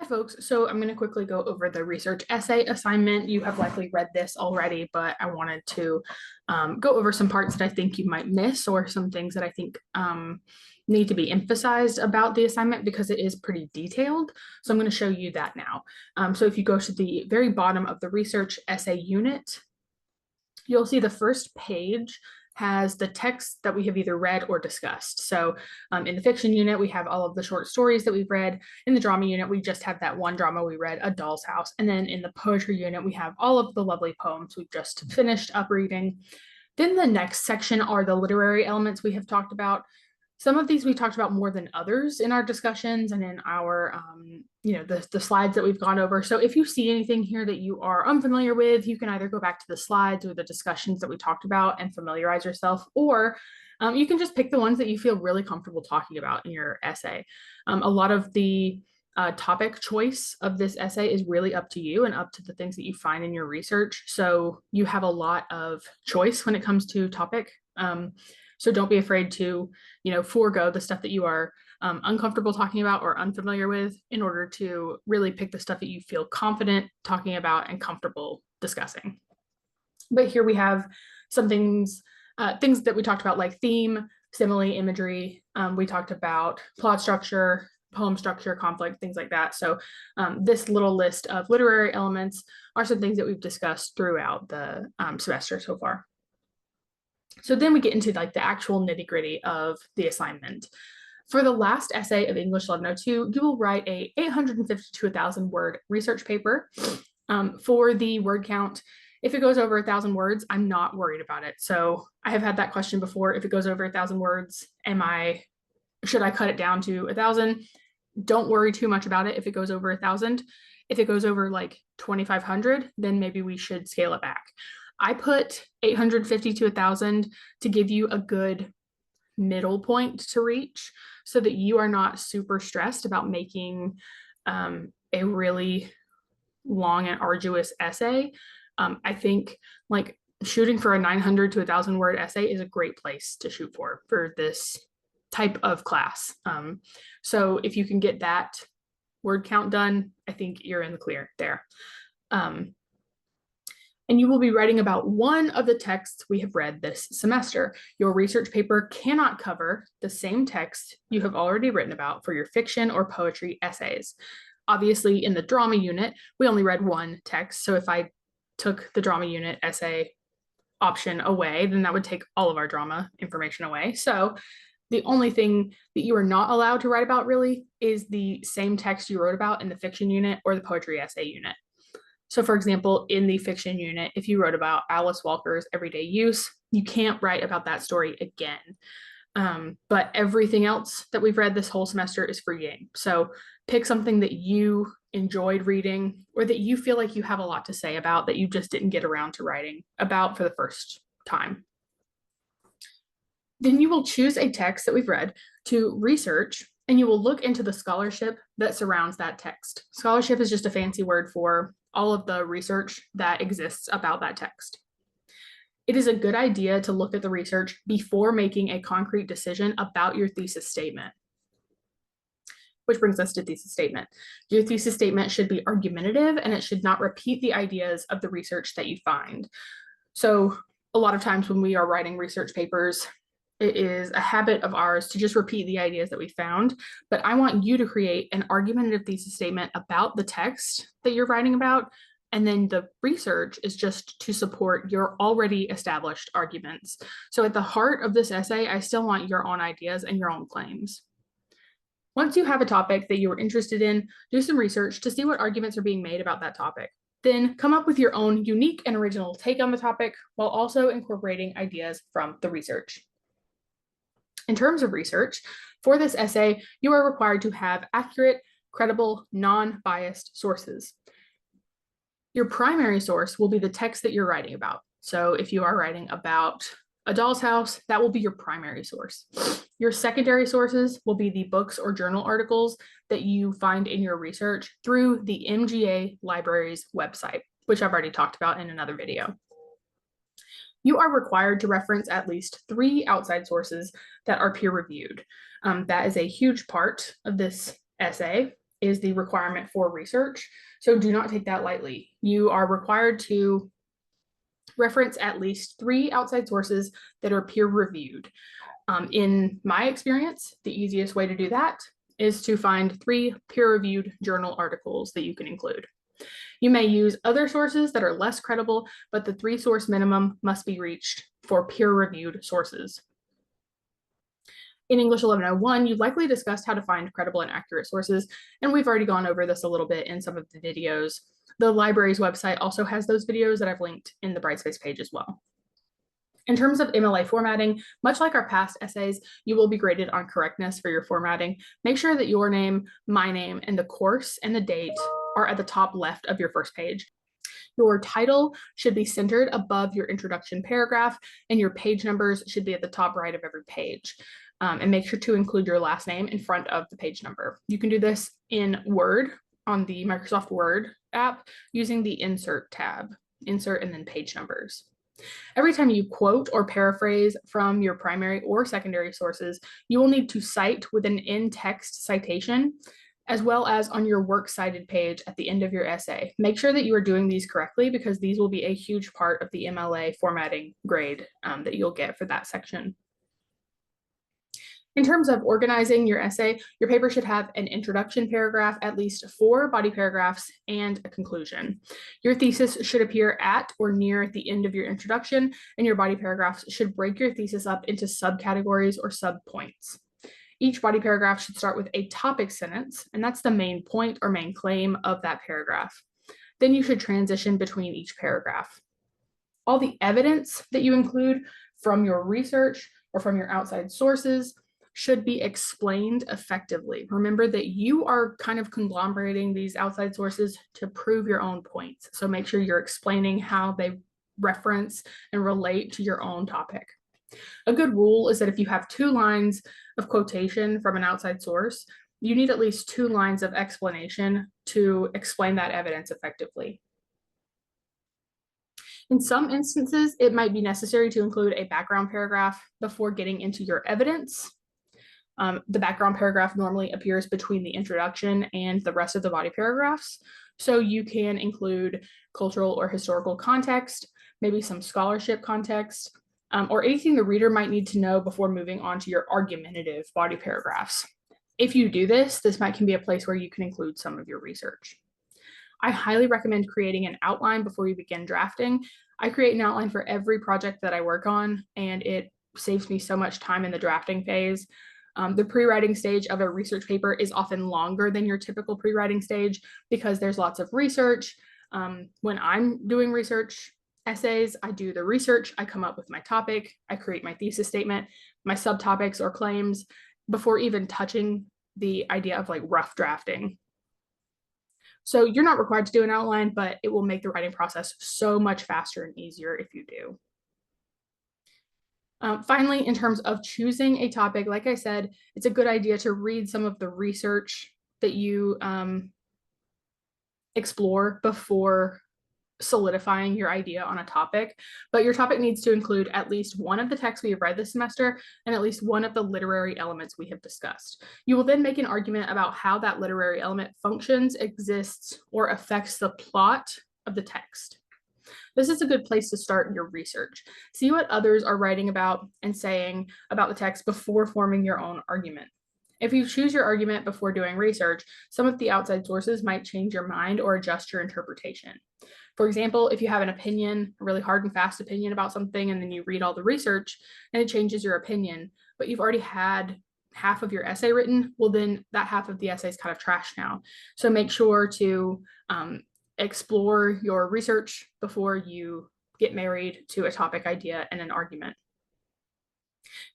Folks, so I'm going to quickly go over the research essay assignment. You have likely read this already, but I wanted to go over some parts that I think you might miss or some things that I think need to be emphasized about the assignment because it is pretty detailed. So I'm going to show you that now. So if you go to the very bottom of the research essay unit, you'll see the first page has the text that we have either read or discussed. So in the fiction unit, we have all of the short stories that we've read. In the drama unit, we just have that one drama we read, A Doll's House. And then in the poetry unit, we have all of the lovely poems we've just finished up reading. Then the next section are the literary elements we have talked about. Some of these we talked about more than others in our discussions and in our, the slides that we've gone over. So if you see anything here that you are unfamiliar with, you can either go back to the slides or the discussions that we talked about and familiarize yourself, or you can just pick the ones that you feel really comfortable talking about in your essay. A lot of the topic choice of this essay is really up to you and up to the things that you find in your research. So you have a lot of choice when it comes to topic. So don't be afraid to, forego the stuff that you are uncomfortable talking about or unfamiliar with in order to really pick the stuff that you feel confident talking about and comfortable discussing. But here we have some things that we talked about, like theme, simile, imagery. We talked about plot structure, poem structure, conflict, things like that. So this little list of literary elements are some things that we've discussed throughout the semester so far. So then we get into like the actual nitty gritty of the assignment. For the last essay of English 1102, you will write a 850 to 1,000 word research paper. For the word count, if it goes over 1,000 words, I'm not worried about it. So I have had that question before. If it goes over 1,000 words, should I cut it down to 1,000? Don't worry too much about it if it goes over 1,000. If it goes over like 2,500, then maybe we should scale it back. I put 850 to 1,000 to give you a good middle point to reach so that you are not super stressed about making a really long and arduous essay. I think like shooting for a 900 to 1,000 word essay is a great place to shoot for this type of class. So if you can get that word count done, I think you're in the clear there. And you will be writing about one of the texts we have read this semester. Your research paper cannot cover the same text you have already written about for your fiction or poetry essays. Obviously, in the drama unit, we only read one text. So if I took the drama unit essay option away, then that would take all of our drama information away. So the only thing that you are not allowed to write about really is the same text you wrote about in the fiction unit or the poetry essay unit. So for example, in the fiction unit, if you wrote about Alice Walker's everyday use, you can't write about that story again. But everything else that we've read this whole semester is free game. So pick something that you enjoyed reading or that you feel like you have a lot to say about that you just didn't get around to writing about for the first time. Then you will choose a text that we've read to research, and you will look into the scholarship that surrounds that text. Scholarship is just a fancy word for all of the research that exists about that text. It is a good idea to look at the research before making a concrete decision about your thesis statement. Which brings us to thesis statement. Your thesis statement should be argumentative and it should not repeat the ideas of the research that you find. So a lot of times when we are writing research papers, it is a habit of ours to just repeat the ideas that we found, but I want you to create an argumentative thesis statement about the text that you're writing about, and then the research is just to support your already established arguments. So at the heart of this essay, I still want your own ideas and your own claims. Once you have a topic that you are interested in, do some research to see what arguments are being made about that topic. Then come up with your own unique and original take on the topic while also incorporating ideas from the research. In terms of research, for this essay, you are required to have accurate, credible, non-biased sources. Your primary source will be the text that you're writing about. So if you are writing about A Doll's House, that will be your primary source. Your secondary sources will be the books or journal articles that you find in your research through the MGA Library's website, which I've already talked about in another video. You are required to reference at least 3 outside sources that are peer-reviewed. That is a huge part of this essay. is the requirement for research. So do not take that lightly. You are required to reference at least 3 outside sources that are peer reviewed. In my experience, the easiest way to do that is to find 3 peer-reviewed journal articles that you can include. You may use other sources that are less credible, but the 3 source minimum must be reached for peer-reviewed sources. In English 1101, you likely discussed how to find credible and accurate sources, and we've already gone over this a little bit in some of the videos. The library's website also has those videos that I've linked in the Brightspace page as well. In terms of MLA formatting, much like our past essays, you will be graded on correctness for your formatting. Make sure that your name, my name, and the course and the date are at the top left of your first page. Your title should be centered above your introduction paragraph, and your page numbers should be at the top right of every page. And make sure to include your last name in front of the page number. You can do this in Word on the Microsoft Word app using the Insert tab, Insert and then Page Numbers. Every time you quote or paraphrase from your primary or secondary sources, you will need to cite with an in-text citation, as well as on your works cited page at the end of your essay. Make sure that you are doing these correctly because these will be a huge part of the MLA formatting grade that you'll get for that section. In terms of organizing your essay, your paper should have an introduction paragraph, at least 4 body paragraphs, and a conclusion. Your thesis should appear at or near the end of your introduction, and your body paragraphs should break your thesis up into subcategories or subpoints. Each body paragraph should start with a topic sentence, and that's the main point or main claim of that paragraph. Then you should transition between each paragraph. All the evidence that you include from your research or from your outside sources should be explained effectively. Remember that you are kind of conglomerating these outside sources to prove your own points. So make sure you're explaining how they reference and relate to your own topic. A good rule is that if you have 2 lines of quotation from an outside source, you need at least 2 lines of explanation to explain that evidence effectively. In some instances, it might be necessary to include a background paragraph before getting into your evidence. The background paragraph normally appears between the introduction and the rest of the body paragraphs. So you can include cultural or historical context, maybe some scholarship context, or anything the reader might need to know before moving on to your argumentative body paragraphs. If you do this, can be a place where you can include some of your research. I highly recommend creating an outline before you begin drafting. I create an outline for every project that I work on, and it saves me so much time in the drafting phase. The pre-writing stage of a research paper is often longer than your typical pre-writing stage because there's lots of research. When I'm doing research essays, I do the research, I come up with my topic, I create my thesis statement, my subtopics or claims before even touching the idea of like rough drafting. So you're not required to do an outline, but it will make the writing process so much faster and easier if you do. Finally, in terms of choosing a topic, like I said, it's a good idea to read some of the research that you explore before solidifying your idea on a topic, but your topic needs to include at least one of the texts we have read this semester and at least one of the literary elements we have discussed. You will then make an argument about how that literary element functions, exists, or affects the plot of the text. This is a good place to start your research. See what others are writing about and saying about the text before forming your own argument. If you choose your argument before doing research, some of the outside sources might change your mind or adjust your interpretation. For example, if you have an opinion, a really hard and fast opinion about something, and then you read all the research and it changes your opinion, but you've already had half of your essay written, well, then that half of the essay is kind of trash now. So make sure to explore your research before you get married to a topic idea and an argument.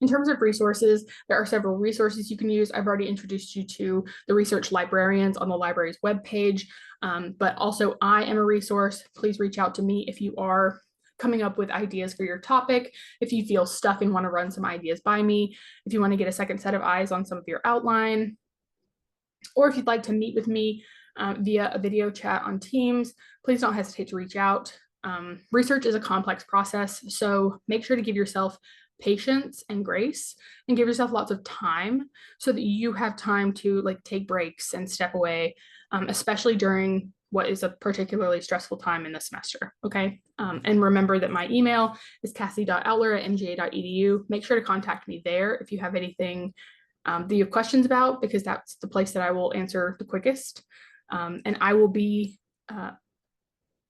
In terms of resources, there are several resources you can use. I've already introduced you to the research librarians on the library's webpage, but also I am a resource. Please reach out to me if you are coming up with ideas for your topic, if you feel stuck and want to run some ideas by me, if you want to get a second set of eyes on some of your outline, or if you'd like to meet with me via a video chat on Teams, please don't hesitate to reach out. Research is a complex process, so make sure to give yourself patience and grace, and give yourself lots of time so that you have time to like take breaks and step away, especially during what is a particularly stressful time in the semester. Okay. And remember that my email is cassie.outler@mga.edu. Make sure to contact me there if you have anything that you have questions about, because that's the place that I will answer the quickest. And I will be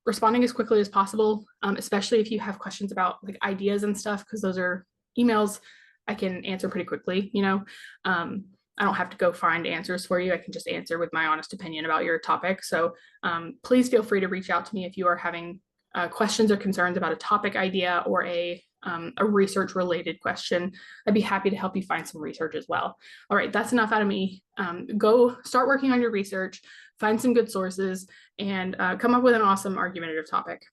responding as quickly as possible, especially if you have questions about like ideas and stuff, because those are emails I can answer pretty quickly, you know. I don't have to go find answers for you. I can just answer with my honest opinion about your topic. So please feel free to reach out to me if you are having questions or concerns about a topic idea or a research related question. I'd be happy to help you find some research as well. All right, that's enough out of me. Go start working on your research, find some good sources, and come up with an awesome argumentative topic.